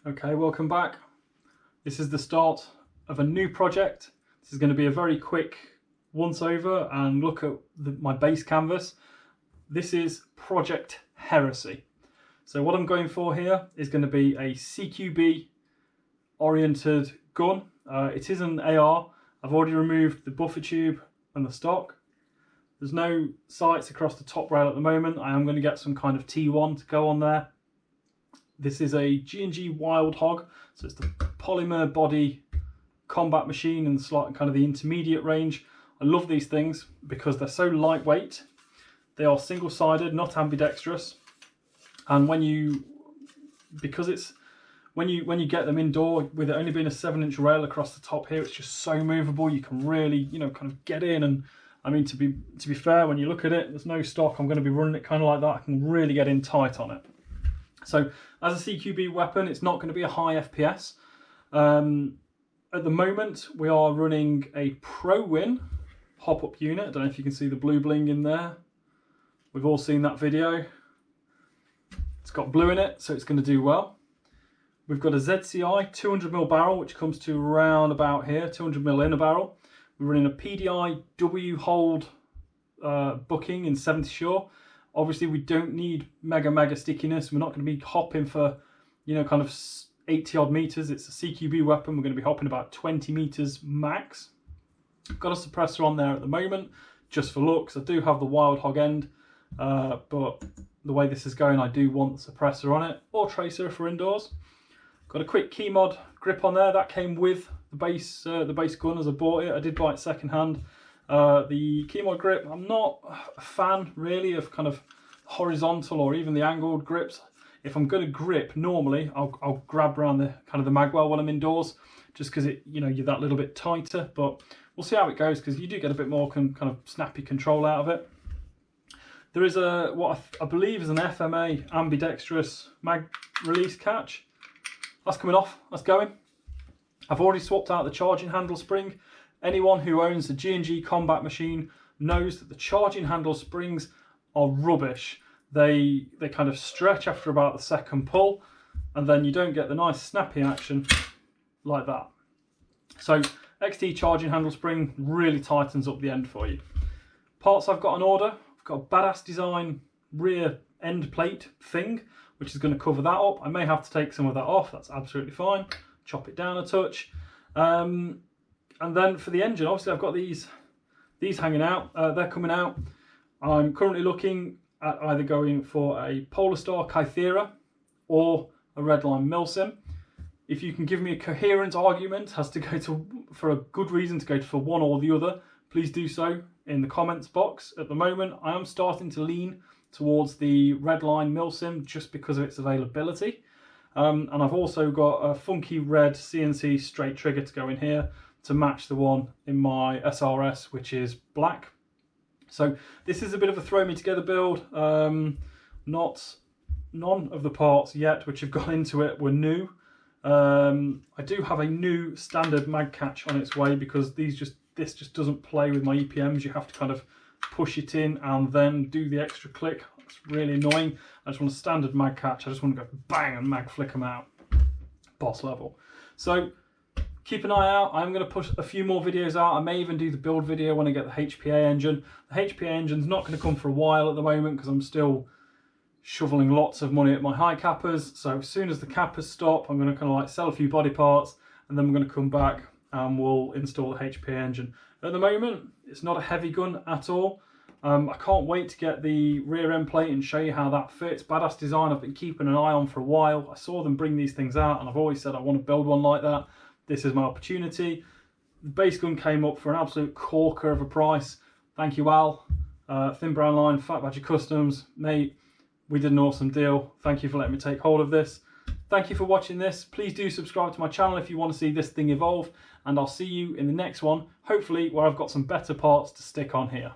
Okay, welcome back. This is the start of a new project. This is going to be a very quick once over and look at my base canvas. This is Project Heresy. So what I'm going for here is going to be a CQB oriented gun. It is an AR. I've already removed the buffer tube and the stock. There's no sights across the top rail at the moment. I am going to get some kind of T1 to go on there. This is a G&G Wild Hog, so it's the polymer body combat machine in the slight kind of the intermediate range. I love these things because they're so lightweight. They are single-sided, not ambidextrous, and when you get them indoor with it only being a 7-inch rail across the top here, it's just so movable. You can really, kind of get in, and I mean to be fair, when you look at it, there's no stock. I'm going to be running it kind of like that. I can really get in tight on it. So as a CQB weapon, it's not going to be a high FPS. At the moment, we are running a ProWin hop-up unit. I don't know if you can see the blue bling in there. We've all seen that video. It's got blue in it, so it's going to do well. We've got a ZCI 200mm barrel, which comes to around about here, 200mm in a barrel. We're running a PDI W hold booking in 70 Shore. Obviously, we don't need mega stickiness. We're not going to be hopping for, kind of 80 odd meters. It's a CQB weapon. We're going to be hopping about 20 meters max. Got a suppressor on there at the moment, just for looks. I do have the Wild Hog end, but the way this is going, I do want the suppressor on it, or tracer for indoors. Got a quick key mod grip on there. That came with the base gun as I bought it. I did buy it second hand. The key mod grip, I'm not a fan really of kind of horizontal or even the angled grips. If I'm going to grip, normally I'll grab around the kind of the magwell when I'm indoors, just because you're that little bit tighter. But we'll see how it goes, because you do get a bit more kind of snappy control out of it. There is what I believe is an FMA ambidextrous mag release catch. That's coming off. That's going. I've already swapped out the charging handle spring. Anyone who owns a G&G combat machine knows that the charging handle springs are rubbish. They kind of stretch after about the second pull, and then you don't get the nice snappy action like that. So XT charging handle spring really tightens up the end for you. Parts I've got on order. I've got a badass design rear end plate thing, which is going to cover that up. I may have to take some of that off. That's absolutely fine. Chop it down a touch. And then for the engine, obviously I've got these hanging out. They're coming out. I'm currently looking at either going for a Polarstar Kythera or a Redline Milsim. If you can give me a coherent argument as to go for a good reason to go for one or the other, please do so in the comments box. At the moment, I am starting to lean towards the Redline Milsim just because of its availability. And I've also got a funky red CNC straight trigger to go in here to match the one in my SRS, which is black. So this is a bit of a throw me together build. None of the parts yet which have gone into it were new. I do have a new standard mag catch on its way, because this just doesn't play with my EPMs. You have to kind of push it in and then do the extra click. It's really annoying. I just want a standard mag catch. I just want to go bang and mag flick them out. Boss level. So keep an eye out. I'm going to push a few more videos out. I may even do the build video when I get the HPA engine. The HPA engine's not going to come for a while at the moment, because I'm still shoveling lots of money at my high cappers. So as soon as the cappers stop, I'm going to kind of like sell a few body parts, and then we're going to come back and we'll install the HPA engine. At the moment, it's not a heavy gun at all. I can't wait to get the rear end plate and show you how that fits. Badass design I've been keeping an eye on for a while. I saw them bring these things out, and I've always said I want to build one like that. This is my opportunity. The base gun came up for an absolute corker of a price. Thank you, Al. Thin Brown Line, Fat Badger Customs. Mate, we did an awesome deal. Thank you for letting me take hold of this. Thank you for watching this. Please do subscribe to my channel if you want to see this thing evolve. And I'll see you in the next one, hopefully where I've got some better parts to stick on here.